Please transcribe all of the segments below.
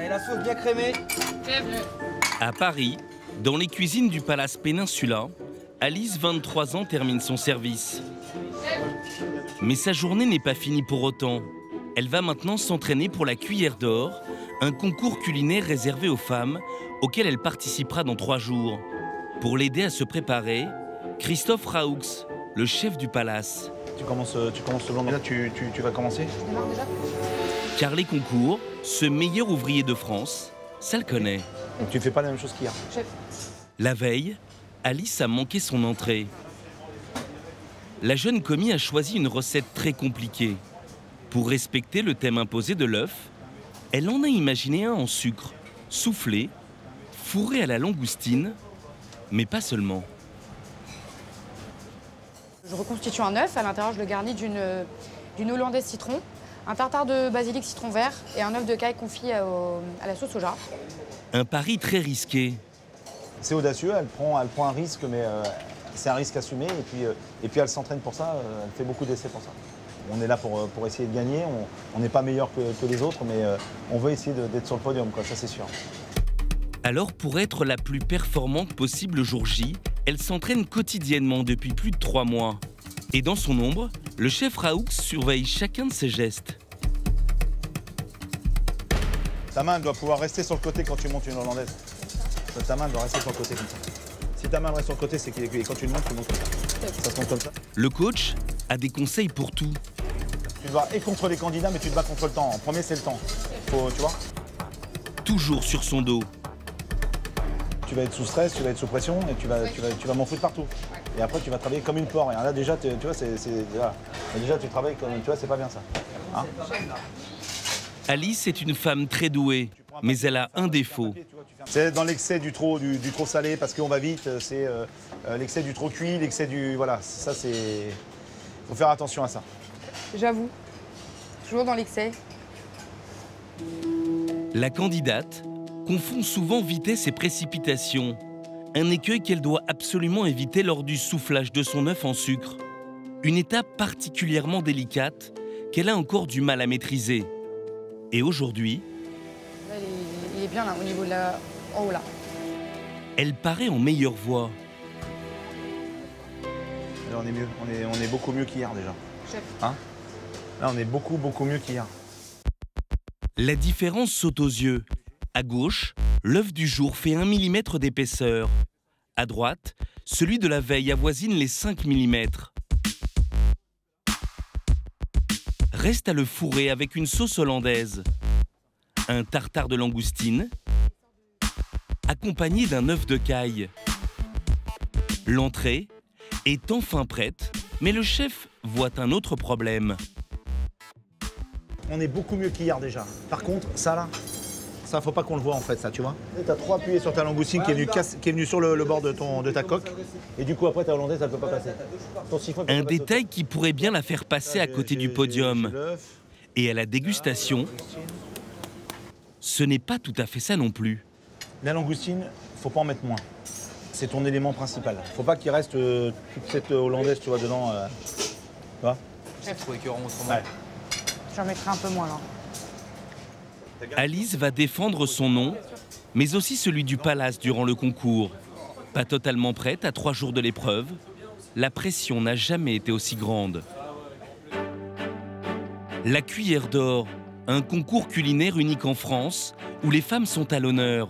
Et la sauce bien crémée. À Paris, dans les cuisines du Palace Péninsula, Alice, 23 ans, termine son service. Mais sa journée n'est pas finie pour autant. Elle va maintenant s'entraîner pour la Cuillère d'Or, un concours culinaire réservé aux femmes auquel elle participera dans 3 jours. Pour l'aider à se préparer, Christophe Raoux, le chef du palace. Tu commences le lendemain, tu vas commencer. Car les concours, ce meilleur ouvrier de France, ça le connaît. Donc tu fais pas la même chose qu'hier. La veille, Alice a manqué son entrée. La jeune commis a choisi une recette très compliquée. Pour respecter le thème imposé de l'œuf, elle en a imaginé un en sucre, soufflé, fourré à la langoustine, mais pas seulement. Je reconstitue un œuf, à l'intérieur je le garnis d'une hollandaise citron, un tartare de basilic citron vert et un œuf de caille confit à la sauce soja. Un pari très risqué. C'est audacieux, elle prend un risque, mais c'est un risque assumé. Et puis elle s'entraîne pour ça, elle fait beaucoup d'essais pour ça. On est là pour essayer de gagner, on n'est pas meilleur que les autres, mais on veut essayer d'être sur le podium, quoi, ça c'est sûr. Alors pour être la plus performante possible le jour J, elle s'entraîne quotidiennement depuis plus de 3 mois. Et dans son ombre, le chef Raoux surveille chacun de ses gestes. Ta main doit pouvoir rester sur le côté quand tu montes une hollandaise. Ta main doit rester sur le côté comme ça. Si ta main reste sur le côté, c'est que quand tu le montes comme ça. Ça se monte comme ça. Le coach a des conseils pour tout. Tu te bats et contre les candidats, mais tu te bats contre le temps. En premier, c'est le temps. Tu vois ? Toujours sur son dos. Tu vas être sous stress, tu vas être sous pression et tu vas m'en foutre partout. Et après, tu vas travailler comme une porc. Et là, déjà, tu vois, déjà, tu travailles comme... Tu vois, c'est pas bien ça. Hein ? Alice est une femme très douée, mais elle a un défaut. C'est dans l'excès du trop salé, parce qu'on va vite. C'est l'excès du trop cuit, l'excès du... Voilà, ça, c'est... Faut faire attention à ça. J'avoue, toujours dans l'excès. La candidate confond souvent vitesse et précipitation, un écueil qu'elle doit absolument éviter lors du soufflage de son œuf en sucre. Une étape particulièrement délicate qu'elle a encore du mal à maîtriser. Et aujourd'hui, Il est bien là, au niveau de la... en haut là. Elle paraît en meilleure voie. Là, on est mieux, on est beaucoup mieux qu'hier déjà. Chef. Hein ? Là, on est beaucoup mieux qu'hier. La différence saute aux yeux. À gauche, l'œuf du jour fait 1 mm d'épaisseur. À droite, celui de la veille avoisine les 5 mm. Reste à le fourrer avec une sauce hollandaise. Un tartare de langoustine, accompagné d'un œuf de caille. L'entrée est enfin prête, mais le chef voit un autre problème. On est beaucoup mieux qu'hier déjà. Par contre, ça là, ça faut pas qu'on le voit en fait, ça, tu vois. Tu as trop appuyé sur ta langoustine qui est venue sur le bord de ta coque. Et du coup, après, ta hollandaise, elle peut pas passer. Un détail qui pourrait bien la faire passer à côté du podium. Et à la dégustation, ce n'est pas tout à fait ça non plus. La langoustine, faut pas en mettre moins. C'est ton élément principal. Faut pas qu'il reste toute cette hollandaise, tu vois, dedans. Tu vois ? C'est trop écœurant autrement. Ouais. J'en mettrai un peu moins là. Alice va défendre son nom, mais aussi celui du palace durant le concours. Pas totalement prête à 3 jours de l'épreuve, la pression n'a jamais été aussi grande. La Cuillère d'Or, un concours culinaire unique en France où les femmes sont à l'honneur.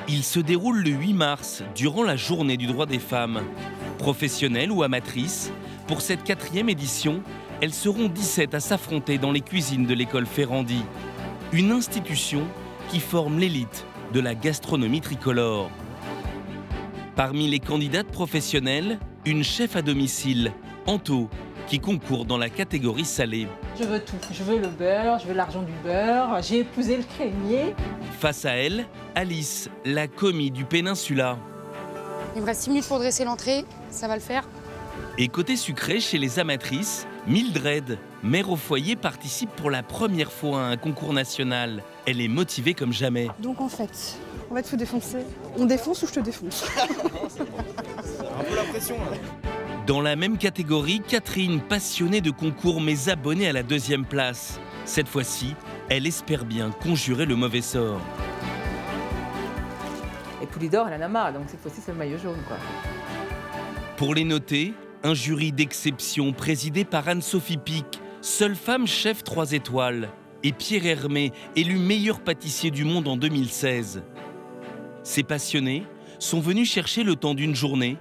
Il se déroule le 8 mars, durant la journée du droit des femmes. Professionnelles ou amatrices, pour cette 4e édition, elles seront 17 à s'affronter dans les cuisines de l'école Ferrandi. Une institution qui forme l'élite de la gastronomie tricolore. Parmi les candidates professionnelles, une chef à domicile, Anto, qui concourt dans la catégorie salée. Je veux tout. Je veux le beurre, je veux l'argent du beurre, j'ai épousé le crémier. Face à elle, Alice, la commis du Péninsula. Il me reste 6 minutes pour dresser l'entrée, ça va le faire. Et côté sucré, chez les amatrices, Mildred, mère au foyer, participe pour la première fois à un concours national. Elle est motivée comme jamais. Donc en fait, faut défoncer. On défonce ou je te défonce? Un peu la pression là. Dans la même catégorie, Catherine, passionnée de concours mais abonnée à la 2e place. Cette fois-ci, Elle espère bien conjurer le mauvais sort. Et Poulidor, elle en a marre, donc cette fois-ci c'est le maillot jaune, quoi. Pour les noter, un jury d'exception présidé par Anne-Sophie Pic, seule femme chef 3 étoiles, et Pierre Hermé, élu meilleur pâtissier du monde en 2016. Ces passionnés sont venus chercher le temps d'une journée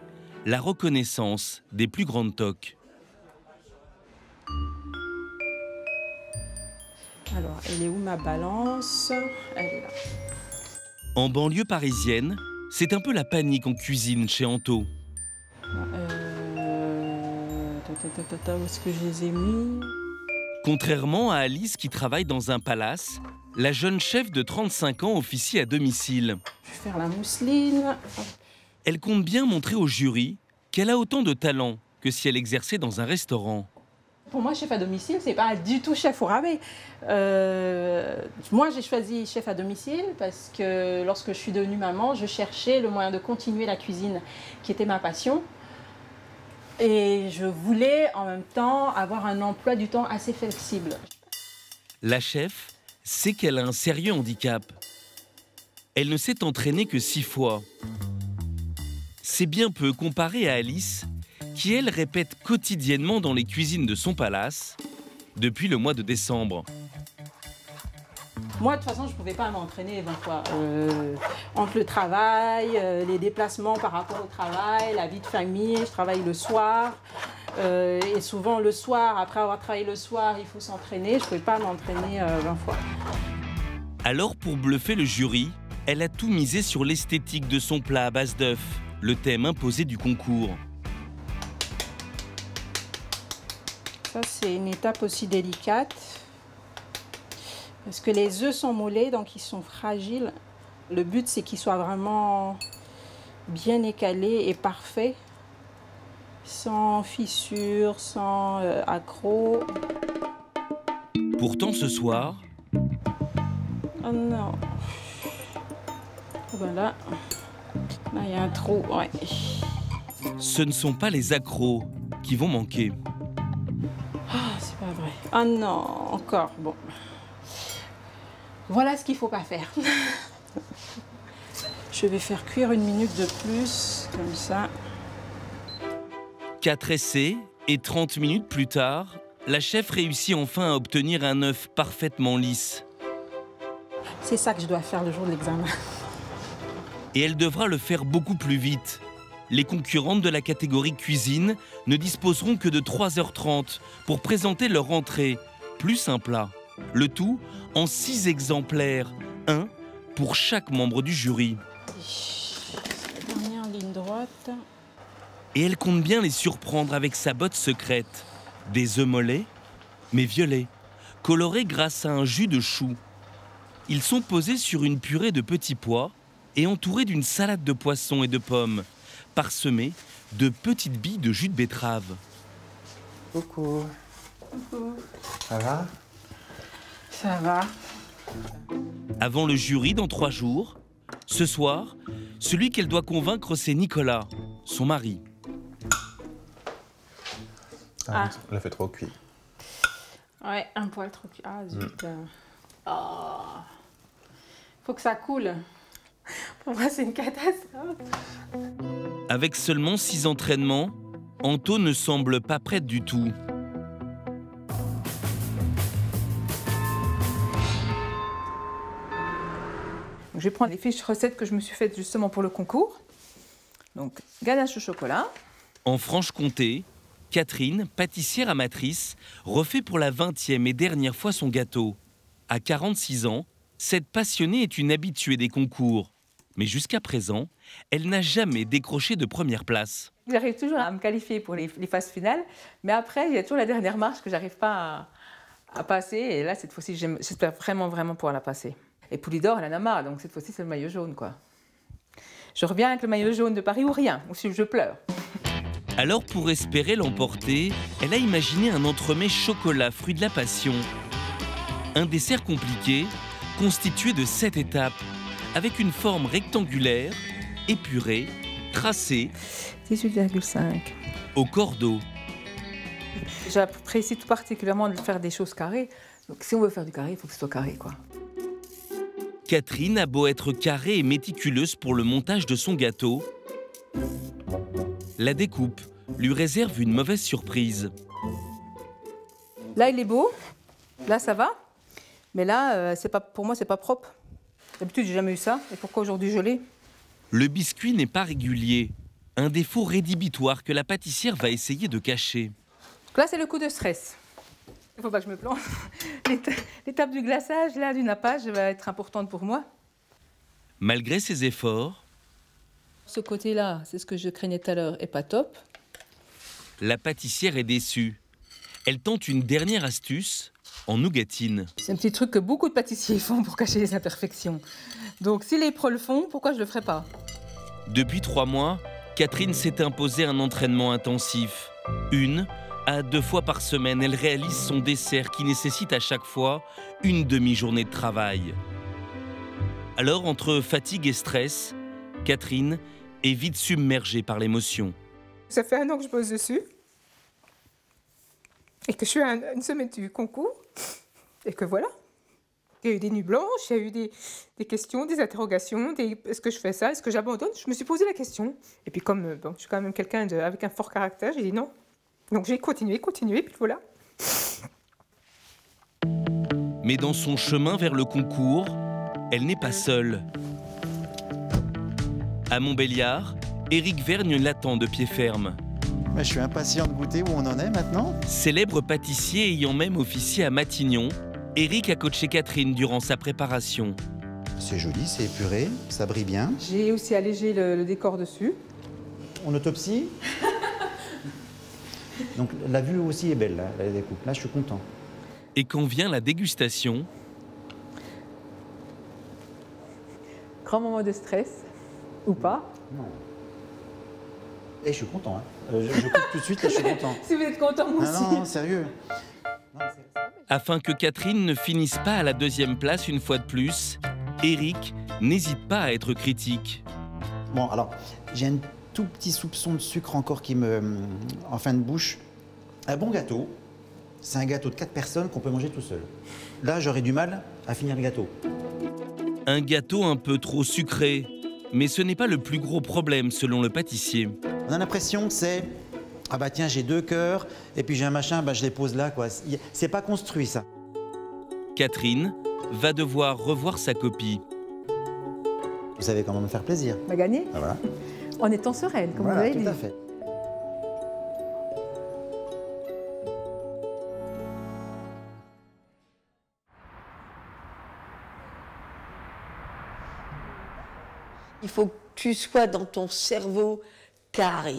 la reconnaissance des plus grandes toques. Alors, elle est où ma balance? Elle est là. En banlieue parisienne, c'est un peu la panique en cuisine chez Anto. Où est-ce que je les ai mis? Contrairement à Alice qui travaille dans un palace, la jeune chef de 35 ans officie à domicile. Je vais faire la mousseline. Elle compte bien montrer au jury qu'elle a autant de talent que si elle exerçait dans un restaurant. Pour moi, chef à domicile, c'est pas du tout chef au rabais. Moi, j'ai choisi chef à domicile parce que lorsque je suis devenue maman, je cherchais le moyen de continuer la cuisine, qui était ma passion. Et je voulais en même temps avoir un emploi du temps assez flexible. La chef sait qu'elle a un sérieux handicap. Elle ne s'est entraînée que 6 fois. C'est bien peu comparé à Alice, qui elle répète quotidiennement dans les cuisines de son palace depuis le mois de décembre. Moi, de toute façon, je ne pouvais pas m'entraîner 20 fois. Entre le travail, les déplacements par rapport au travail, la vie de famille, je travaille le soir. Et souvent, le soir, après avoir travaillé le soir, il faut s'entraîner. Je ne pouvais pas m'entraîner 20 fois. Alors, pour bluffer le jury, elle a tout misé sur l'esthétique de son plat à base d'œufs, le thème imposé du concours. Ça, c'est une étape aussi délicate. Parce que les œufs sont mollets, donc ils sont fragiles. Le but, c'est qu'ils soient vraiment bien écalés et parfaits, sans fissures, sans accrocs. Pourtant, ce soir... Oh non. Voilà. Là, il y a un trou, ouais. Ce ne sont pas les accros qui vont manquer. Ah, c'est pas vrai. Ah non, encore, bon. Voilà ce qu'il ne faut pas faire. Je vais faire cuire 1 minute de plus, comme ça. 4 essais et 30 minutes plus tard, la chef réussit enfin à obtenir un œuf parfaitement lisse. C'est ça que je dois faire le jour de l'examen. Et elle devra le faire beaucoup plus vite. Les concurrentes de la catégorie cuisine ne disposeront que de 3h30 pour présenter leur entrée, plus un plat. Le tout en 6 exemplaires, un pour chaque membre du jury. La dernière ligne droite. Et elle compte bien les surprendre avec sa botte secrète. Des œufs mollets, mais violets, colorés grâce à un jus de chou. Ils sont posés sur une purée de petits pois et entourés d'une salade de poissons et de pommes, parsemés de petites billes de jus de betterave. Coucou. Coucou. Ça va? Ça va. Avant le jury dans 3 jours, ce soir, celui qu'elle doit convaincre, c'est Nicolas, son mari. Ah. On l'a fait trop cuit. Ouais, un poil trop cuit. Ah, zut. Oh. Faut que ça coule. Pour moi, c'est une catastrophe. Avec seulement 6 entraînements, Anto ne semble pas prête du tout. Donc, je vais prendre les fiches recettes que je me suis faites justement pour le concours. Donc, ganache au chocolat. En Franche-Comté, Catherine, pâtissière amatrice, refait pour la 20e et dernière fois son gâteau. À 46 ans, cette passionnée est une habituée des concours. Mais jusqu'à présent, elle n'a jamais décroché de première place. J'arrive toujours à me qualifier pour les phases finales, mais après, il y a toujours la dernière marche que j'arrive pas à passer. Et là, cette fois-ci, j'espère vraiment pouvoir la passer. Et Poulidor, elle en a marre, donc cette fois-ci, c'est le maillot jaune, quoi. Je reviens avec le maillot jaune de Paris ou rien, ou si je pleure. Alors, pour espérer l'emporter, elle a imaginé un entremets chocolat, fruit de la passion. Un dessert compliqué, constitué de 7 étapes, avec une forme rectangulaire, épurée, tracée, 18,5. au cordeau. J'apprécie tout particulièrement de faire des choses carrées. Donc si on veut faire du carré, il faut que ce soit carré, quoi. Catherine a beau être carrée et méticuleuse pour le montage de son gâteau, la découpe lui réserve une mauvaise surprise. Là, il est beau. Là, ça va. Mais là, pour moi, c'est pas propre. D'habitude, j'ai jamais eu ça. Et pourquoi aujourd'hui je l'ai? Le biscuit n'est pas régulier. Un défaut rédhibitoire que la pâtissière va essayer de cacher. Donc là, c'est le coup de stress. Il ne faut pas que je me plante. L'étape du glaçage, là, du nappage, va être importante pour moi. Malgré ses efforts, Ce côté-là, c'est ce que je craignais tout à l'heure, est pas top. la pâtissière est déçue. Elle tente une dernière astuce en nougatine. C'est un petit truc que beaucoup de pâtissiers font pour cacher les imperfections. Donc, si les pros le font, pourquoi je ne le ferais pas? Depuis 3 mois, Catherine s'est imposé un entraînement intensif. 1 à 2 fois par semaine, elle réalise son dessert qui nécessite à chaque fois une demi-journée de travail. Alors, entre fatigue et stress, Catherine est vite submergée par l'émotion. Ça fait 1 an que je bosse dessus. Et que je suis à une semaine du concours. Et que voilà. Il y a eu des nuits blanches, il y a eu des questions, des interrogations. Est-ce que je fais ça? Est-ce que j'abandonne? Je me suis posé la question. Et puis comme je suis quand même quelqu'un avec un fort caractère, j'ai dit non. Donc j'ai continué, puis voilà. Mais dans son chemin vers le concours, elle n'est pas seule. À Montbéliard, Éric Vergne l'attend de pied ferme. Je suis impatient de goûter où on en est maintenant. Célèbre pâtissier ayant même officié à Matignon, Éric a coaché Catherine durant sa préparation. C'est joli, c'est épuré, ça brille bien. J'ai aussi allégé le décor dessus. On autopsie. Donc la vue aussi est belle, là, la découpe. Là, je suis content. Et quand vient la dégustation, Grand moment de stress, ou pas. Non. Et je suis content. Hein. Je coupe tout de suite, là, je suis content. Si vous êtes content, moi Ah aussi. non, sérieux. afin que Catherine ne finisse pas à la 2e place une fois de plus, Éric n'hésite pas à être critique. Bon, alors, j'ai un tout petit soupçon de sucre encore qui me... en fin de bouche. Un bon gâteau, c'est un gâteau de 4 personnes qu'on peut manger tout seul. Là, j'aurais du mal à finir le gâteau. Un gâteau un peu trop sucré, mais ce n'est pas le plus gros problème selon le pâtissier. On a l'impression que c'est... Ah bah tiens, j'ai 2 cœurs, et puis j'ai un machin, bah je les pose là, quoi. C'est pas construit, ça. Catherine va devoir revoir sa copie. Vous savez comment me faire plaisir. On va gagner Ah, voilà. en étant sereine, comme Voilà, vous tout l'avez à dit. fait. Il faut que tu sois dans ton cerveau carré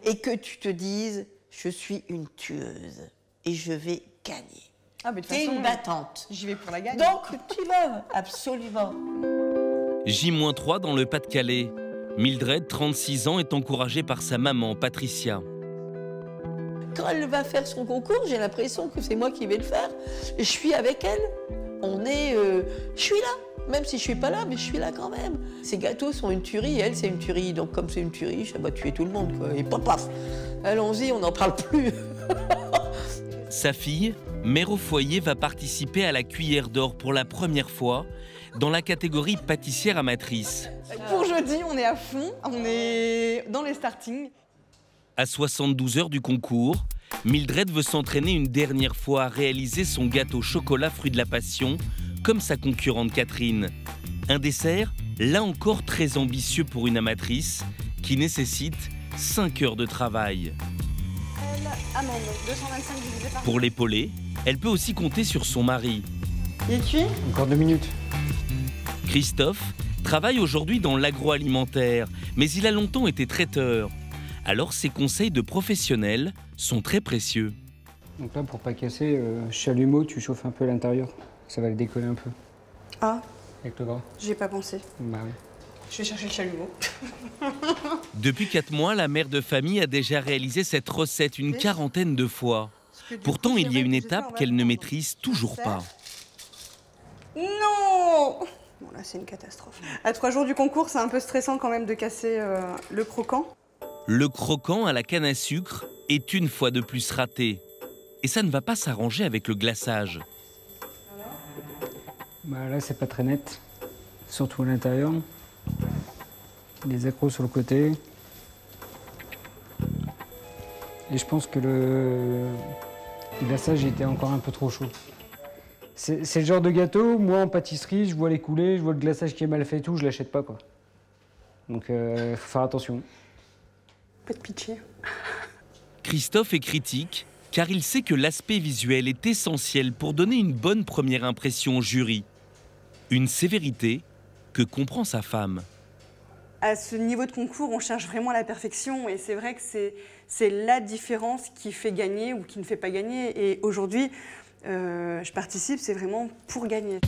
et que tu te dises « je suis une tueuse et je vais gagner Ah, mais de ». toute T'es façon, une battante. j'y vais pour la gagne. Donc tu vas, absolument. J-3 dans le Pas-de-Calais. Mildred, 36 ans, est encouragée par sa maman, Patricia. Quand elle va faire son concours, j'ai l'impression que c'est moi qui vais le faire. Je suis avec elle. Je suis là. Même si je suis pas là, mais je suis là quand même. Ces gâteaux sont une tuerie, elle c'est une tuerie. Donc comme c'est une tuerie, ça va tuer tout le monde, quoi. Et paf, allons-y, on n'en parle plus. Sa fille, mère au foyer, va participer à la Cuillère d'Or pour la première fois dans la catégorie pâtissière amatrice. Pour jeudi, on est à fond, on est dans les startings. À 72 heures du concours, Mildred veut s'entraîner une dernière fois à réaliser son gâteau chocolat fruit de la passion, comme sa concurrente Catherine. Un dessert, là encore très ambitieux pour une amatrice, qui nécessite 5 heures de travail. Amande, 225 divisé par... Pour l'épauler, elle peut aussi compter sur son mari. Et tu es Encore 2 minutes. Christophe travaille aujourd'hui dans l'agroalimentaire, mais il a longtemps été traiteur. Alors ses conseils de professionnel sont très précieux. Donc là, pour pas casser, chalumeau, tu chauffes un peu à l'intérieur. Ça va le décoller un peu. Ah, Avec le gras. j'y ai pas pensé. Bah oui. Je vais chercher le chalumeau. Depuis 4 mois, la mère de famille a déjà réalisé cette recette une 40aine de fois. Pourtant, il y a une étape qu'elle ne maîtrise toujours pas. Non! Bon, là, c'est une catastrophe. À 3 jours du concours, c'est un peu stressant quand même de casser le croquant. Le croquant à la canne à sucre est une fois de plus raté. Et ça ne va pas s'arranger avec le glaçage. Bah là, c'est pas très net, surtout à l'intérieur. Les accros sur le côté. Et je pense que le glaçage était encore un peu trop chaud. C'est le genre de gâteau, moi en pâtisserie, je vois les coulées, je vois le glaçage qui est mal fait et tout, je l'achète pas quoi. Donc faut faire attention. Pas de pitié. Christophe est critique car il sait que l'aspect visuel est essentiel pour donner une bonne première impression au jury. Une sévérité que comprend sa femme. À ce niveau de concours, on cherche vraiment la perfection et c'est vrai que c'est la différence qui fait gagner ou qui ne fait pas gagner. Et aujourd'hui, je participe, c'est vraiment pour gagner.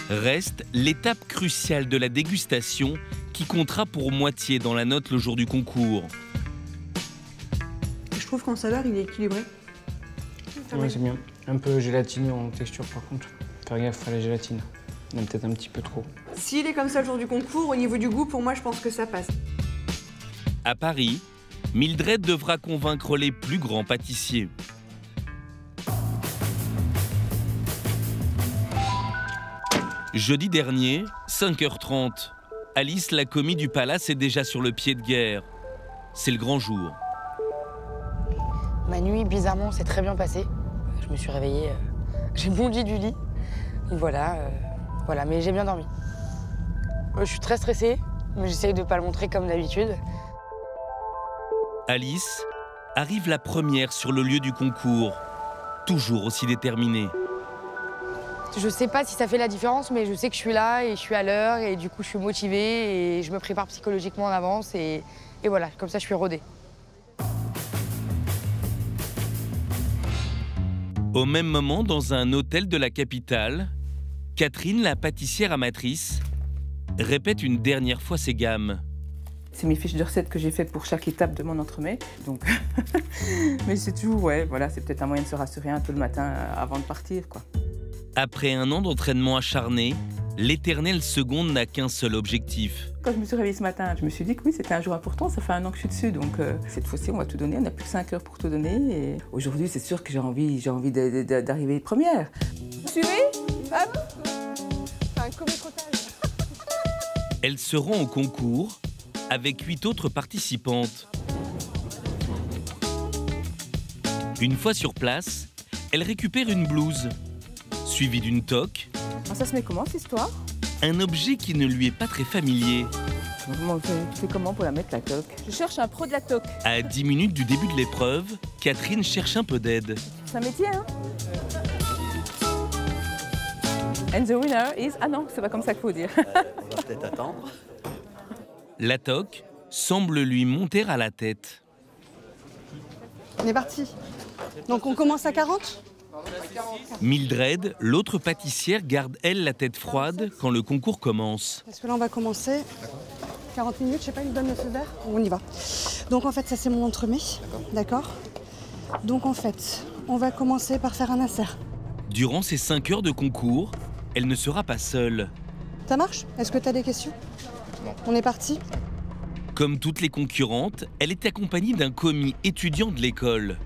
Reste l'étape cruciale de la dégustation qui comptera pour moitié dans la note le jour du concours. Je trouve qu'en saveur, il est équilibré. Oui, c'est bien. Un peu gélatineux en texture par contre. Faire gaffe à la gélatine. Il y en a peut-être un petit peu trop. S'il est comme ça le jour du concours, au niveau du goût, pour moi, je pense que ça passe. À Paris, Mildred devra convaincre les plus grands pâtissiers. Jeudi dernier, 5h30, Alice, la commis du palace, est déjà sur le pied de guerre. C'est le grand jour. Ma nuit, bizarrement, s'est très bien passée. Je me suis réveillée, j'ai bondi du lit. Voilà, mais j'ai bien dormi. Je suis très stressée, mais j'essaye de ne pas le montrer comme d'habitude. Alice arrive la première sur le lieu du concours, toujours aussi déterminée. Je ne sais pas si ça fait la différence, mais je sais que je suis là et je suis à l'heure et du coup je suis motivée et je me prépare psychologiquement en avance et voilà, comme ça je suis rodée. Au même moment, dans un hôtel de la capitale, Catherine, la pâtissière amatrice, répète une dernière fois ses gammes. C'est mes fiches de recettes que j'ai faites pour chaque étape de mon entremets. Donc mais c'est toujours, ouais, voilà, c'est peut-être un moyen de se rassurer un peu le matin avant de partir, quoi. Après un an d'entraînement acharné, l'éternelle seconde n'a qu'un seul objectif. Quand je me suis réveillée ce matin, je me suis dit que oui, c'était un jour important, ça fait un an que je suis dessus, donc cette fois-ci, on va tout donner, on n'a plus que 5 heures pour tout donner. Et aujourd'hui, c'est sûr que j'ai envie d'arriver première. Vous suivez? Hop. C'est un comicotage. Elle se rend au concours avec 8 autres participantes. Une fois sur place, elle récupère une blouse, suivie d'une toque. Ça se met comment, cette histoire? Un objet qui ne lui est pas très familier. Tu fais comment pour la mettre, la toque? Je cherche un pro de la toque. À 10 minutes du début de l'épreuve, Catherine cherche un peu d'aide. C'est un métier, hein? And the winner is... Ah non, c'est pas comme ça qu'il faut dire. On va peut-être attendre. La toque semble lui monter à la tête. On est parti. Donc on commence à 40 ? Mildred, l'autre pâtissière, garde elle la tête froide quand le concours commence. Parce que là on va commencer. 40 minutes, je sais pas, il me donne le feu vert. On y va. Donc en fait ça c'est mon entremets. D'accord. Donc en fait, on va commencer par faire un insert. Durant ces 5 heures de concours, elle ne sera pas seule. Ça marche? Est-ce que tu as des questions? Non. On est parti? Comme toutes les concurrentes, elle est accompagnée d'un commis étudiant de l'école.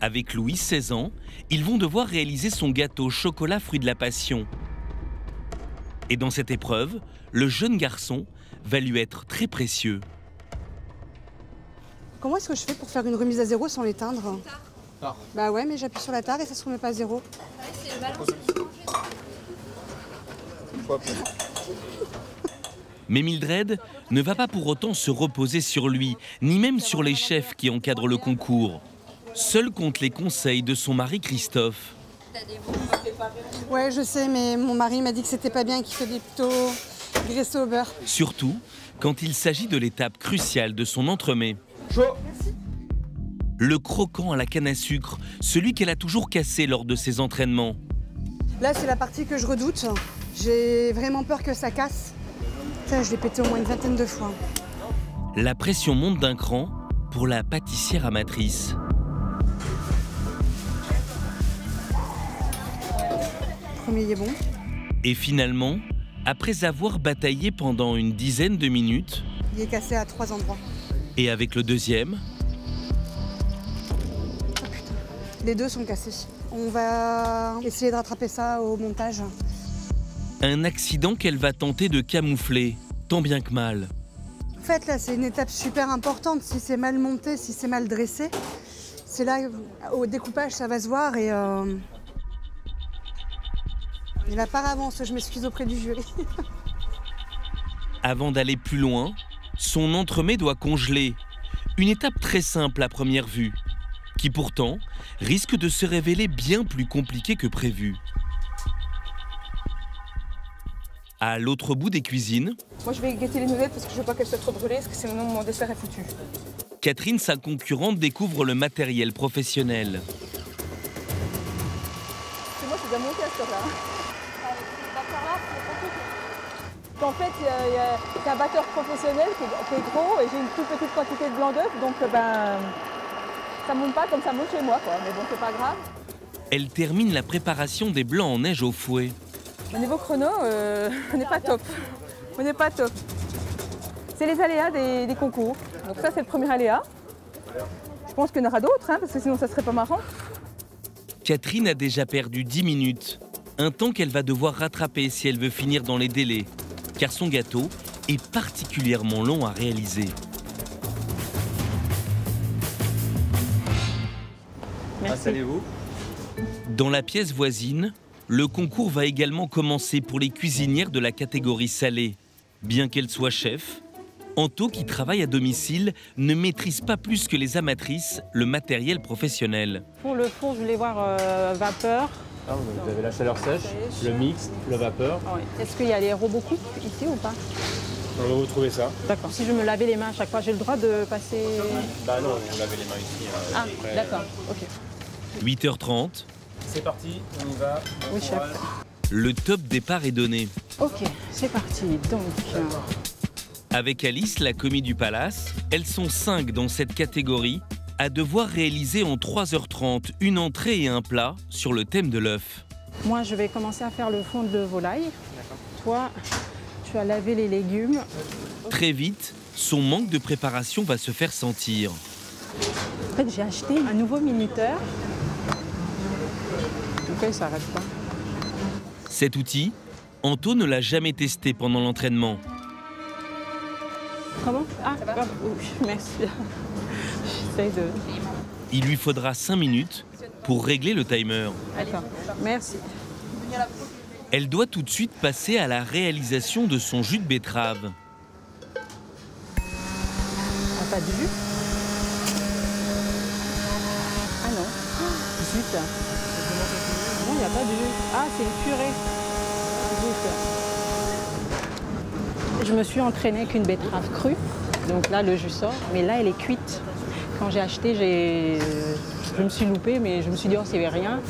Avec Louis, 16 ans, ils vont devoir réaliser son gâteau chocolat fruit de la passion. Et dans cette épreuve, le jeune garçon va lui être très précieux. Comment est-ce que je fais pour faire une remise à zéro sans l'éteindre? Bah ouais, mais j'appuie sur la tare et ça se remet pas à zéro. Mais Mildred ne va pas pour autant se reposer sur lui, ni même sur les chefs qui encadrent le concours. Seule compte les conseils de son mari Christophe. Ouais, je sais, mais mon mari m'a dit que c'était pas bien, qu'il fait plutôt graissé au beurre. Surtout quand il s'agit de l'étape cruciale de son entremets. Chaud. Le croquant à la canne à sucre, celui qu'elle a toujours cassé lors de ses entraînements. Là, c'est la partie que je redoute. J'ai vraiment peur que ça casse. Ça, je l'ai pété au moins une vingtaine de fois. La pression monte d'un cran pour la pâtissière amatrice. Premier est bon. Et finalement, après avoir bataillé pendant une dizaine de minutes... Il est cassé à 3 endroits. Et avec le deuxième... Oh putain. Les deux sont cassés. On va essayer de rattraper ça au montage. Un accident qu'elle va tenter de camoufler, tant bien que mal. En fait, là, c'est une étape super importante. Si c'est mal monté, si c'est mal dressé, c'est là, au découpage, ça va se voir. Et là, par avance, je m'excuse auprès du jury. Avant d'aller plus loin, son entremets doit congeler. Une étape très simple à première vue, qui pourtant risque de se révéler bien plus compliquée que prévu. À l'autre bout des cuisines, Moi, je vais guetter les noisettes parce que je veux pas qu'elles soient trop brûlées, parce que sinon mon dessert est foutu. Catherine, sa concurrente, découvre le matériel professionnel. C'est moi, c'est déjà monté à cette heure-là. En fait, c'est un batteur professionnel qui est gros et j'ai une toute petite quantité de blanc d'œuf, donc ça monte pas comme ça monte chez moi, quoi. Mais bon, c'est pas grave. Elle termine la préparation des blancs en neige au fouet. Au niveau chrono, on n'est pas top. On n'est pas top. C'est les aléas des concours. Donc ça, c'est le premier aléa. Je pense qu'il y en aura d'autres, hein, parce que sinon ça serait pas marrant. Catherine a déjà perdu 10 minutes, un temps qu'elle va devoir rattraper si elle veut finir dans les délais, car son gâteau est particulièrement long à réaliser. Merci. Installez-vous. Dans la pièce voisine, le concours va également commencer pour les cuisinières de la catégorie salée. Bien qu'elle soit chef, Anto, qui travaille à domicile, ne maîtrise pas plus que les amatrices le matériel professionnel. Pour le four, je voulais voir vapeur. Ah, vous avez la chaleur sèche, le mix, le vapeur. Ah ouais. Est-ce qu'il y a les robots coupes ici ou pas? On va vous trouver ça. D'accord. Si je me lavais les mains à chaque fois, j'ai le droit de passer... Bah non, on lavait les mains ici. Ah, d'accord, ok. 8h30, C'est parti, on y va. Oui, chef. le top départ est donné. Ok, c'est parti. Donc, Avec Alice, la commis du palace, elles sont 5 dans cette catégorie à devoir réaliser en 3h30 une entrée et un plat sur le thème de l'œuf. moi, je vais commencer à faire le fond de volaille. Toi, tu as lavé les légumes. Très vite, son manque de préparation va se faire sentir. En fait, j'ai acheté un nouveau minuteur. Ok, ça n'arrête pas. Cet outil, Anto ne l'a jamais testé pendant l'entraînement. Comment? Ah, oui, merci. J'essaye de... Il lui faudra 5 minutes pour régler le timer. D'accord, merci. Elle doit tout de suite passer à la réalisation de son jus de betterave. Ah, pas de jus? Ah non. Zut. Non, il n'y a pas de jus. Ah, c'est une purée. Zut. Je me suis entraînée avec une betterave crue. Donc là, le jus sort. Mais là, elle est cuite. Quand j'ai acheté, je me suis loupée, mais je me suis dit, oh, c'est rien.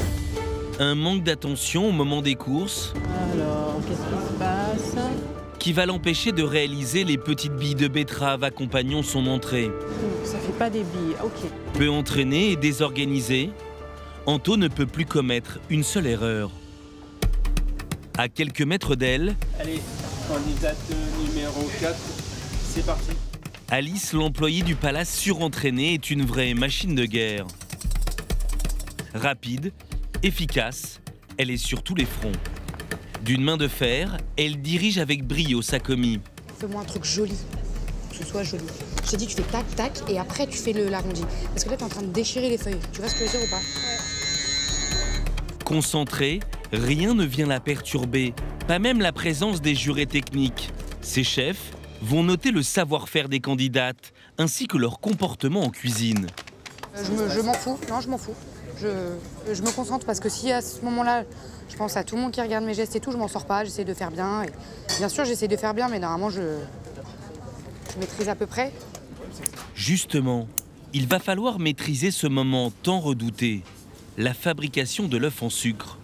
Un manque d'attention au moment des courses Alors, qu'est-ce qui se passe? qui va l'empêcher de réaliser les petites billes de betterave accompagnant son entrée. Ça fait pas des billes, ok. Peu entraînée et désorganisée, Anto ne peut plus commettre une seule erreur. À quelques mètres d'elle, Allez, candidate numéro 4, c'est parti. Alice, l'employée du palace surentraînée, est une vraie machine de guerre. Rapide, efficace, elle est sur tous les fronts. D'une main de fer, elle dirige avec brio sa commis. Fais-moi un truc joli, que ce soit joli. Je t'ai dit, tu fais tac, tac, et après tu fais l'arrondi. Parce que là, tu es en train de déchirer les feuilles. Tu vois ce que je veux dire ou pas? Concentrée, rien ne vient la perturber, pas même la présence des jurés techniques. Ses chefs vont noter le savoir-faire des candidates, ainsi que leur comportement en cuisine. Je m'en fous, non, je m'en fous. Je me concentre parce que si à ce moment-là, je pense à tout le monde qui regarde mes gestes et tout, je m'en sors pas, j'essaie de faire bien. Et bien sûr, j'essaie de faire bien, mais normalement, je maîtrise à peu près. Justement, il va falloir maîtriser ce moment tant redouté, la fabrication de l'œuf en sucre.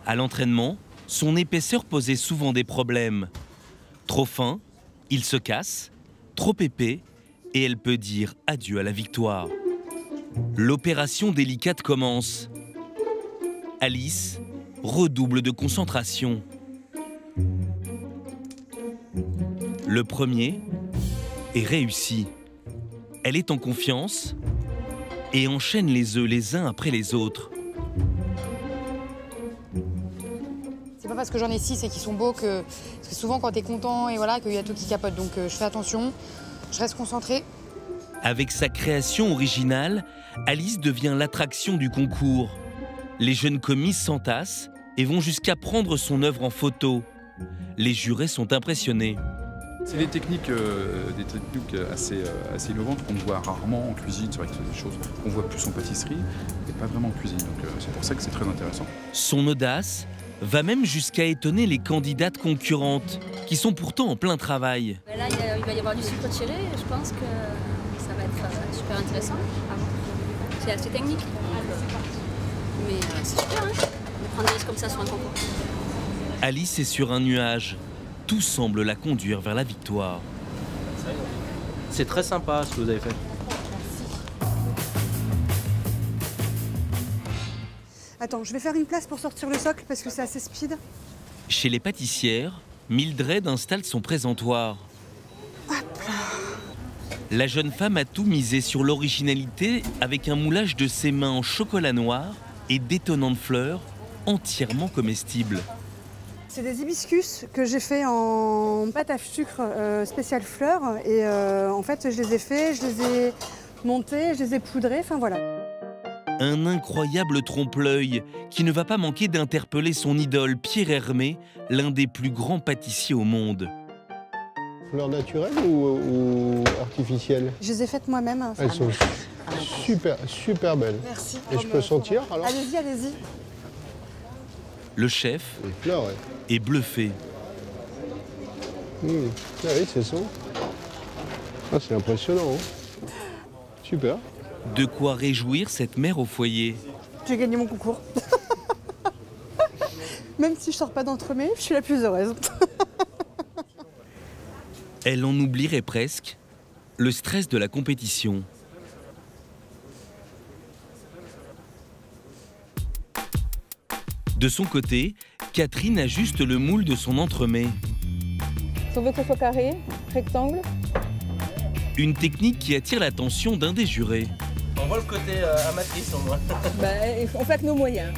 À l'entraînement, son épaisseur posait souvent des problèmes. Trop fin, il se casse, trop épais, et elle peut dire adieu à la victoire. L'opération délicate commence. Alice redouble de concentration. Le premier est réussi. Elle est en confiance et enchaîne les œufs les uns après les autres. C'est pas parce que j'en ai 6 et qu'ils sont beaux que... Parce que souvent quand t'es content et voilà, qu'il y a tout qui capote. Donc je fais attention, je reste concentrée. Avec sa création originale, Alice devient l'attraction du concours. Les jeunes commis s'entassent et vont jusqu'à prendre son œuvre en photo. Les jurés sont impressionnés. C'est des techniques assez innovantes qu'on voit rarement en cuisine. C'est vrai que c'est des choses qu'on voit plus en pâtisserie et pas vraiment en cuisine. Donc c'est pour ça que c'est très intéressant. Son audace va même jusqu'à étonner les candidates concurrentes, qui sont pourtant en plein travail. Là, il va y avoir du sucre tiré. Je pense que ça va être super intéressant. C'est assez technique. Mais c'est super, hein, de prendre des risques comme ça sur un concours. Alice est sur un nuage. Tout semble la conduire vers la victoire. C'est très sympa ce que vous avez fait. Attends, je vais faire une place pour sortir le socle parce que c'est assez speed. Chez les pâtissières, Mildred installe son présentoir. Hop là. La jeune femme a tout misé sur l'originalité avec un moulage de ses mains en chocolat noir et d'étonnantes fleurs entièrement comestibles. C'est des hibiscus que j'ai fait en pâte à sucre spéciale fleurs et en fait je les ai faits, je les ai montés, je les ai poudrés, enfin voilà. Un incroyable trompe-l'œil qui ne va pas manquer d'interpeller son idole Pierre Hermé, l'un des plus grands pâtissiers au monde. Fleurs naturelles ou artificielles? Je les ai faites moi-même. Elles sont super belles. Merci. Et je peux sentir alors? Allez-y, allez-y. Le chef est bluffé. Ah oui, c'est ça. Ah, c'est impressionnant. Hein. Super. De quoi réjouir cette mère au foyer. J'ai gagné mon concours. Même si je sors pas d'entremets, je suis la plus heureuse. Elle en oublierait presque le stress de la compétition. De son côté, Catherine ajuste le moule de son entremets. Si on veut que ce soit carré, rectangle. Une technique qui attire l'attention d'un des jurés. On voit le côté amatrice au moins. On fait avec nos moyens.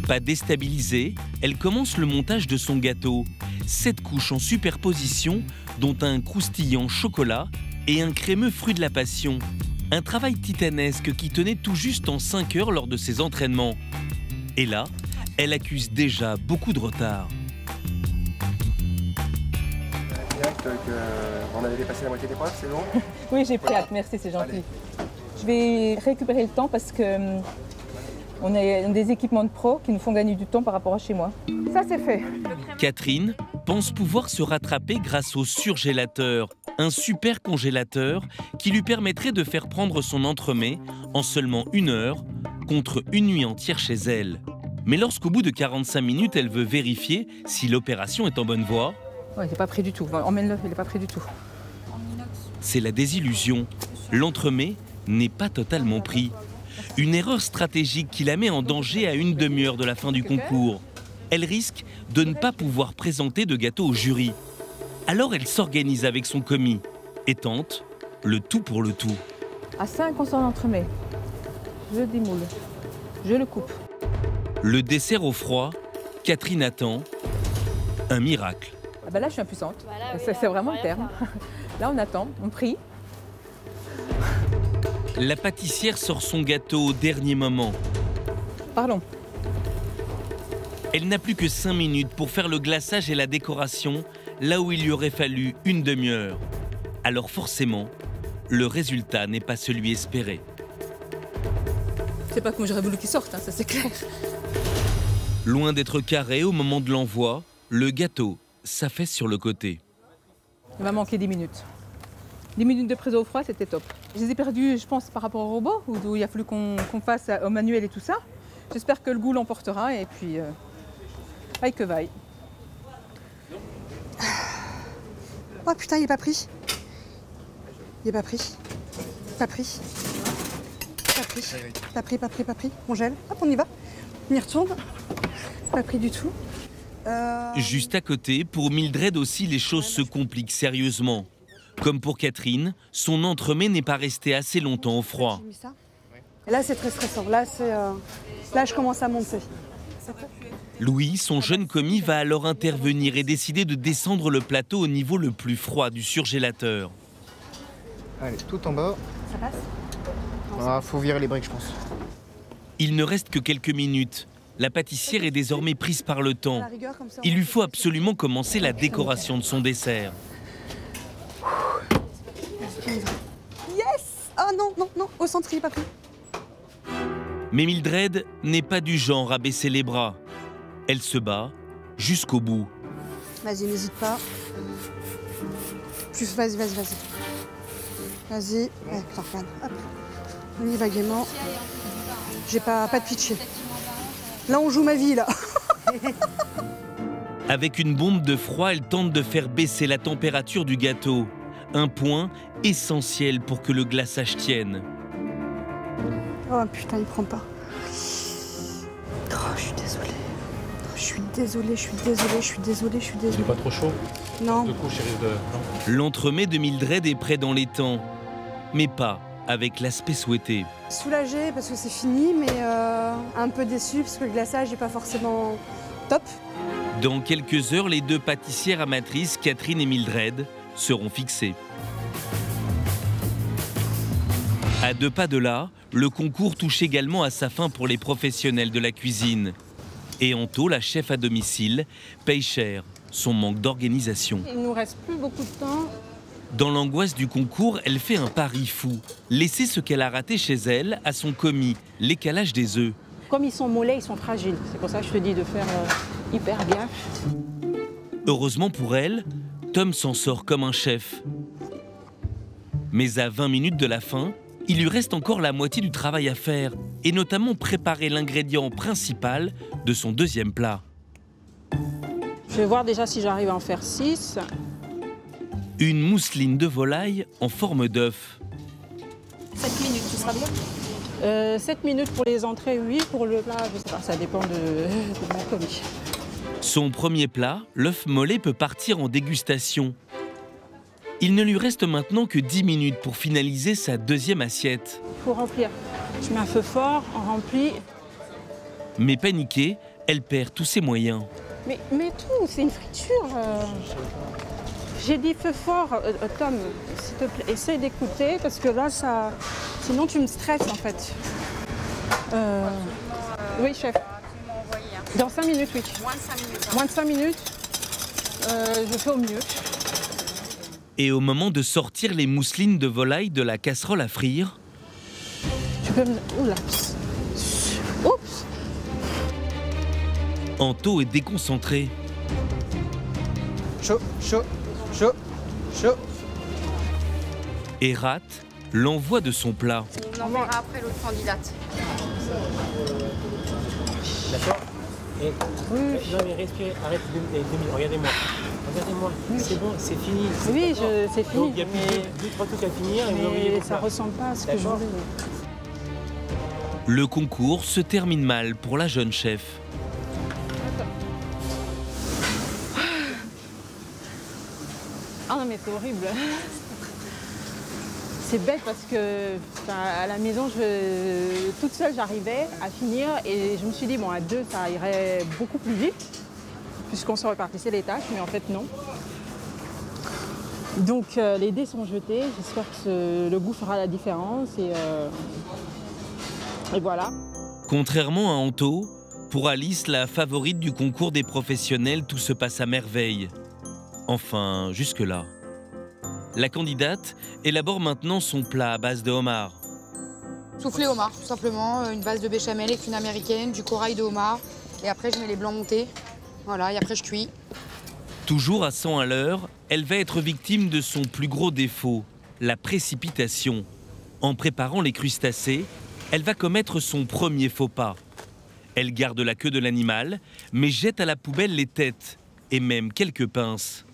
Pas déstabilisée, elle commence le montage de son gâteau. 7 couches en superposition, dont un croustillant chocolat et un crémeux fruit de la passion. Un travail titanesque qui tenait tout juste en 5 heures lors de ses entraînements. Et là, elle accuse déjà beaucoup de retard. On avait dépassé la moitié des preuves, c'est bon? Oui, j'ai pris acte, merci, c'est gentil. Je vais récupérer le temps parce que on a des équipements de pro qui nous font gagner du temps par rapport à chez moi. Ça, c'est fait. Catherine pense pouvoir se rattraper grâce au surgélateur, un super congélateur qui lui permettrait de faire prendre son entremets en seulement 1 heure contre une nuit entière chez elle. Mais lorsqu'au bout de 45 minutes, elle veut vérifier si l'opération est en bonne voie, Ouais, il n'est pas pris du tout. Emmène-le, il n'est pas pris du tout. c'est la désillusion. L'entremets n'est pas totalement pris. Une erreur stratégique qui la met en danger à 1 demi-heure de la fin du concours. Elle risque de ne pas pouvoir présenter de gâteau au jury. Alors elle s'organise avec son commis et tente le tout pour le tout. À 5, on sort l'entremet. Je démoule. Je le coupe. Le dessert au froid, Catherine attend un miracle. Ah bah là, je suis impuissante. C'est vraiment le terme. Là, on attend, on prie. La pâtissière sort son gâteau au dernier moment. Pardon. Elle n'a plus que 5 minutes pour faire le glaçage et la décoration, là où il lui aurait fallu 1 demi-heure. Alors forcément, le résultat n'est pas celui espéré. C'est pas comme j'aurais voulu qu'il sorte, hein, ça c'est clair. Loin d'être carré au moment de l'envoi, le gâteau s'affaisse sur le côté. Il va manquer 10 minutes. 10 minutes de prise au froid, c'était top. Je les ai perdus, je pense, par rapport au robot, où il a fallu qu'on fasse au manuel et tout ça. J'espère que le goût l'emportera et puis vaille que vaille. Oh putain, il n'est pas pris. Il n'est pas pris. Pas pris. Pas pris. Pas pris, pas pris, pas pris. On gèle. Hop, on y va. On y retourne. Pas pris du tout. Juste à côté, pour Mildred aussi, les choses se compliquent sérieusement. Comme pour Catherine, son entremets n'est pas resté assez longtemps au froid. Là, c'est très stressant. Là, je commence à monter. Louis, son jeune commis, va alors intervenir et décider de descendre le plateau au niveau le plus froid du surgélateur. Allez, tout en bas. Ça passe? Ah, faut virer les briques, je pense. Il ne reste que quelques minutes. La pâtissière est désormais prise par le temps. Il lui faut absolument commencer la décoration de son dessert. Yes! Oh non, non, non, au centre, il n'est pas pris. Mais Mildred n'est pas du genre à baisser les bras. Elle se bat jusqu'au bout. Vas-y, n'hésite pas. Plus, vas-y, vas-y, vas-y. Vas-y. Ouais, putain, regarde. Hop. On y va gaiement. J'ai pas de pitcher. Là, on joue ma vie, là. Avec une bombe de froid, elle tente de faire baisser la température du gâteau. Un point essentiel pour que le glaçage tienne. Oh putain, il prend pas. Oh, je suis désolée. Je suis désolée, je suis désolée, je suis désolée, je suis désolée. Il n'est pas trop chaud? Non. Du coup, chérie, L'entremets de Mildred est prêt dans les temps, mais pas avec l'aspect souhaité. Soulagée parce que c'est fini, mais un peu déçue parce que le glaçage n'est pas forcément top. Dans quelques heures, les deux pâtissières amatrices, Catherine et Mildred, seront fixées. À 2 pas de là, le concours touche également à sa fin pour les professionnels de la cuisine. Et Anto, la chef à domicile, paye cher son manque d'organisation. Il ne nous reste plus beaucoup de temps. Dans l'angoisse du concours, elle fait un pari fou. Laisser ce qu'elle a raté chez elle à son commis, l'écalage des œufs. Comme ils sont mollets, ils sont fragiles. C'est pour ça que je te dis de faire hyper gaffe. Heureusement pour elle, Tom s'en sort comme un chef. Mais à 20 minutes de la fin, il lui reste encore la moitié du travail à faire, et notamment préparer l'ingrédient principal de son deuxième plat. Je vais voir déjà si j'arrive à en faire 6. Une mousseline de volaille en forme d'œuf. 7 minutes, tu seras bien? 7 minutes pour les entrées, oui. Pour le plat, je sais pas, ça dépend de mon commis. Son premier plat, l'œuf mollet, peut partir en dégustation. Il ne lui reste maintenant que 10 minutes pour finaliser sa deuxième assiette. Il faut remplir. Je mets un feu fort, on remplit. Mais paniquée, elle perd tous ses moyens. Mais tout, c'est une friture. J'ai dit feu fort, Tom, s'il te plaît, essaye d'écouter parce que là, sinon tu me stresses en fait. Oui, chef. Dans 5 minutes, oui. Moins de 5 minutes. Moins de 5 minutes, je fais au mieux. Et au moment de sortir les mousselines de volaille de la casserole à frire... Tu peux me... Oula. Oups. Anto est déconcentré. Chaud, chaud, chaud, chaud. Et rate l'envoi de son plat. On en verra après l'autre candidate. D'accord. Et non mais respirez, arrête 2 minutes, regardez-moi. Regardez-moi, c'est bon, c'est fini. Oui, c'est fini. Donc il y a plus de 2-3 trucs à finir et vous envoyez Mais vos ça plats. ressemble pas à ce que je voulais. Le concours se termine mal pour la jeune chef. Ah non mais c'est horrible. C'est bête parce que à la maison, toute seule, j'arrivais à finir et je me suis dit, bon, à 2, ça irait beaucoup plus vite puisqu'on se répartissait les tâches, mais en fait, non. Donc, les dés sont jetés. J'espère que le goût fera la différence et voilà. Contrairement à Anto, pour Alice, la favorite du concours des professionnels, tout se passe à merveille. Enfin, jusque-là. La candidate élabore maintenant son plat à base de homard. Soufflé homard, tout simplement. Une base de béchamel avec une américaine, du corail de homard. Et après, je mets les blancs montés. Voilà, et après, je cuis. Toujours à 100 à l'heure, elle va être victime de son plus gros défaut, la précipitation. En préparant les crustacés, elle va commettre son premier faux pas. Elle garde la queue de l'animal, mais jette à la poubelle les têtes et même quelques pinces.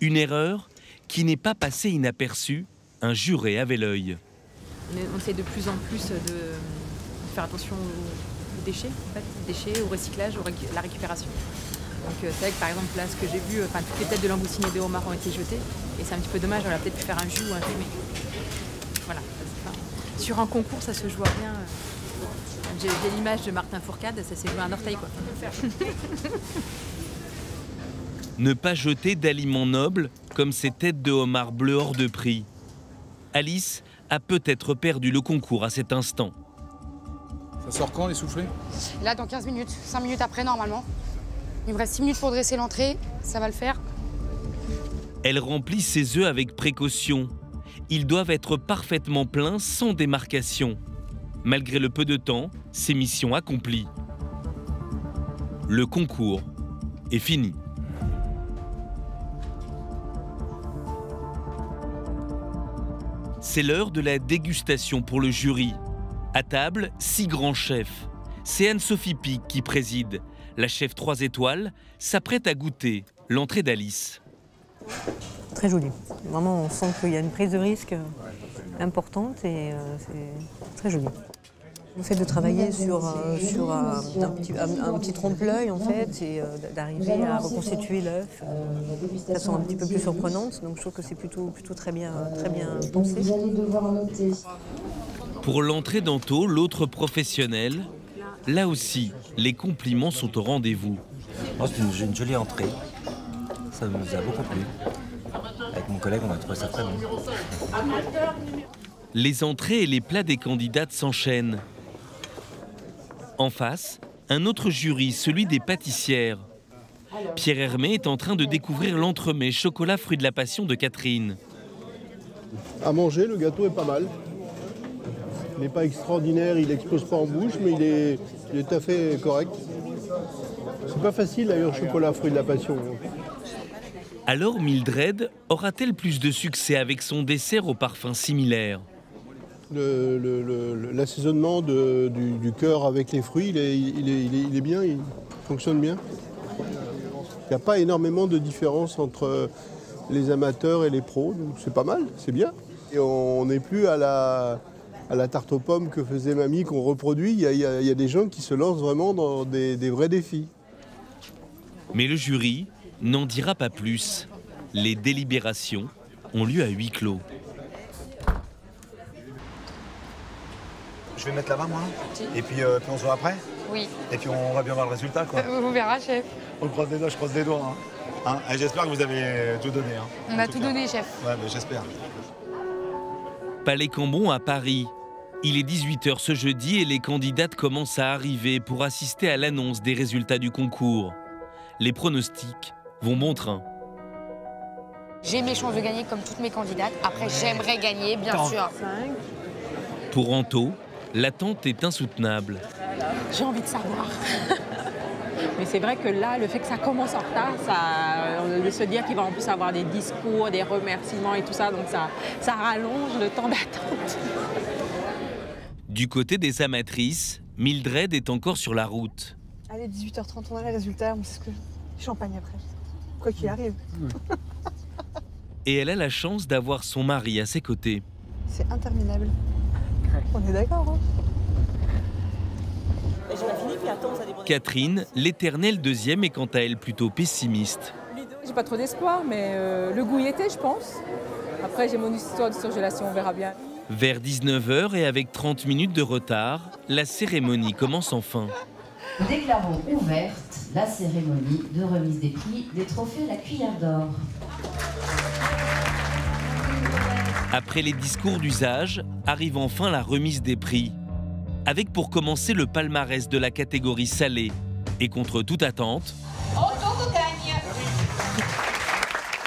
Une erreur qui n'est pas passée inaperçue, un juré avait l'œil. On essaie de plus en plus de faire attention aux déchets, en fait, aux déchets, au recyclage, à la récupération. Donc c'est vrai que par exemple là, ce que j'ai vu, toutes les têtes de langoustine et de homard ont été jetées. Et c'est un petit peu dommage, on aurait peut-être pu faire un jus ou un fumé. Voilà. Sur un concours, ça se joue à rien. J'ai l'image de Martin Fourcade, ça s'est joué à un orteil, quoi. Ne pas jeter d'aliments nobles comme ces têtes de homard bleu hors de prix. Alice a peut-être perdu le concours à cet instant. Ça sort quand, les soufflets? Là, dans 15 minutes, 5 minutes après, normalement. Il me reste 6 minutes pour dresser l'entrée, ça va le faire. Elle remplit ses œufs avec précaution. Ils doivent être parfaitement pleins sans démarcation. Malgré le peu de temps, c'est mission accomplie. Le concours est fini. C'est l'heure de la dégustation pour le jury. À table, 6 grands chefs. C'est Anne-Sophie Pic qui préside. La chef 3 étoiles s'apprête à goûter l'entrée d'Alice. Très joli. Vraiment, on sent qu'il y a une prise de risque importante et c'est très joli. Le fait de travailler sur un petit trompe-l'œil, en fait, et d'arriver à reconstituer l'œuf de façon un petit peu plus surprenante. Donc je trouve que c'est plutôt très bien pensé. Pour l'entrée d'Anto, l'autre professionnel, là aussi, les compliments sont au rendez-vous. Oh, c'est une jolie entrée. Ça nous a beaucoup plu. Avec mon collègue, on a trouvé ça très bon. Les entrées et les plats des candidates s'enchaînent. En face, un autre jury, celui des pâtissières. Pierre Hermé est en train de découvrir l'entremets chocolat fruit de la passion de Catherine. À manger, le gâteau est pas mal. Il n'est pas extraordinaire, il n'explose pas en bouche, mais il est tout à fait correct. C'est pas facile d'ailleurs, chocolat fruit de la passion. Alors Mildred aura-t-elle plus de succès avec son dessert au parfum similaire? L'assaisonnement du cœur avec les fruits, il est bien, il fonctionne bien. Il n'y a pas énormément de différence entre les amateurs et les pros, donc c'est pas mal, c'est bien. Et on n'est plus à la tarte aux pommes que faisait mamie, qu'on reproduit. Il y a des gens qui se lancent vraiment dans des vrais défis. Mais le jury n'en dira pas plus. Les délibérations ont lieu à huis clos. Je vais mettre là-bas, moi. Et puis on se voit après. Oui. Et puis on va bien voir le résultat, quoi. On verra, chef. On croise les doigts, je croise les doigts. Hein. Et j'espère que vous avez tout donné. Hein. On a tout donné, chef. Ouais, mais j'espère. Palais Cambon à Paris. Il est 18 h ce jeudi et les candidates commencent à arriver pour assister à l'annonce des résultats du concours. Les pronostics vont bon train. J'ai mes chances de gagner comme toutes mes candidates. Après, j'aimerais gagner, bien sûr. Pour Anto, l'attente est insoutenable. J'ai envie de savoir. Mais c'est vrai que là, le fait que ça commence en retard, de se dire qu'il va en plus avoir des discours, des remerciements et tout ça, donc ça rallonge le temps d'attente. Du côté des amatrices, Mildred est encore sur la route. Allez, 18h30, on a les résultats, on sait ce que... Champagne après, quoi qu'il arrive. Et elle a la chance d'avoir son mari à ses côtés. C'est interminable. On est d'accord, hein? Catherine, l'éternelle deuxième, est quant à elle plutôt pessimiste. J'ai pas trop d'espoir, mais le goût y était, je pense. Après, j'ai mon histoire de surgélation, on verra bien. Vers 19 h et avec 30 minutes de retard, la cérémonie commence enfin. Déclarons ouverte la cérémonie de remise des prix des trophées La Cuillère d'Or. Après les discours d'usage, arrive enfin la remise des prix. Avec pour commencer le palmarès de la catégorie salée. Et contre toute attente,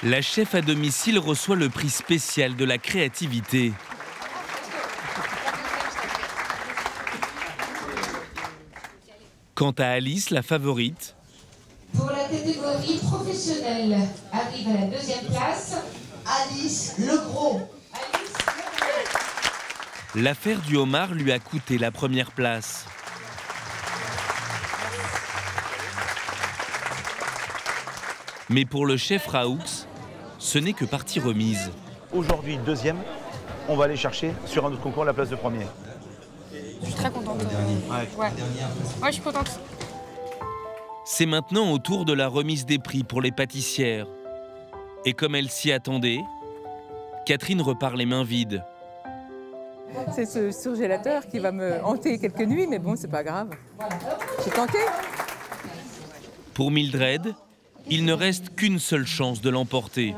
la chef à domicile reçoit le prix spécial de la créativité. Quant à Alice, la favorite, pour la catégorie professionnelle, arrive à la deuxième place Alice Legros. l'affaire du homard lui a coûté la première place. Mais pour le chef Raoux, ce n'est que partie remise. Aujourd'hui, deuxième, on va aller chercher sur un autre concours la place de premier. Je suis très contente. Ouais, je suis contente. C'est maintenant au tour de la remise des prix pour les pâtissières. Et comme elle s'y attendait, Catherine repart les mains vides. C'est ce surgélateur qui va me hanter quelques nuits, mais bon, c'est pas grave. J'ai tenté. Pour Mildred, il ne reste qu'une seule chance de l'emporter.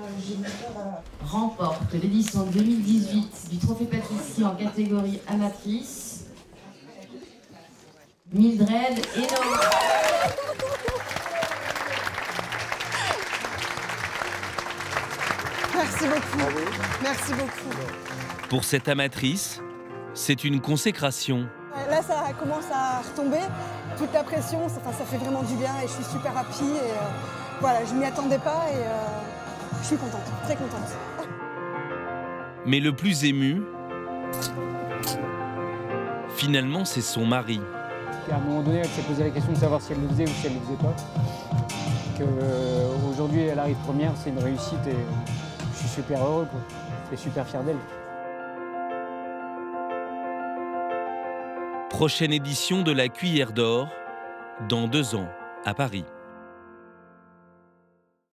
Remporte l'édition 2018 du Trophée Pâtisserie en catégorie amatrice. Mildred Hainaut. Merci beaucoup. Merci beaucoup. Pour cette amatrice, c'est une consécration. Là, ça commence à retomber. Toute la pression, ça fait vraiment du bien et je suis super happy. Et, voilà, je m'y attendais pas et je suis contente, très contente. Mais le plus ému, finalement, c'est son mari. À un moment donné, elle s'est posé la question de savoir si elle le faisait ou si elle ne le faisait pas. Qu'aujourd'hui, elle arrive première, c'est une réussite et je suis super heureux, quoi. Et super fier d'elle. Prochaine édition de la Cuillère d'Or, dans 2 ans, à Paris.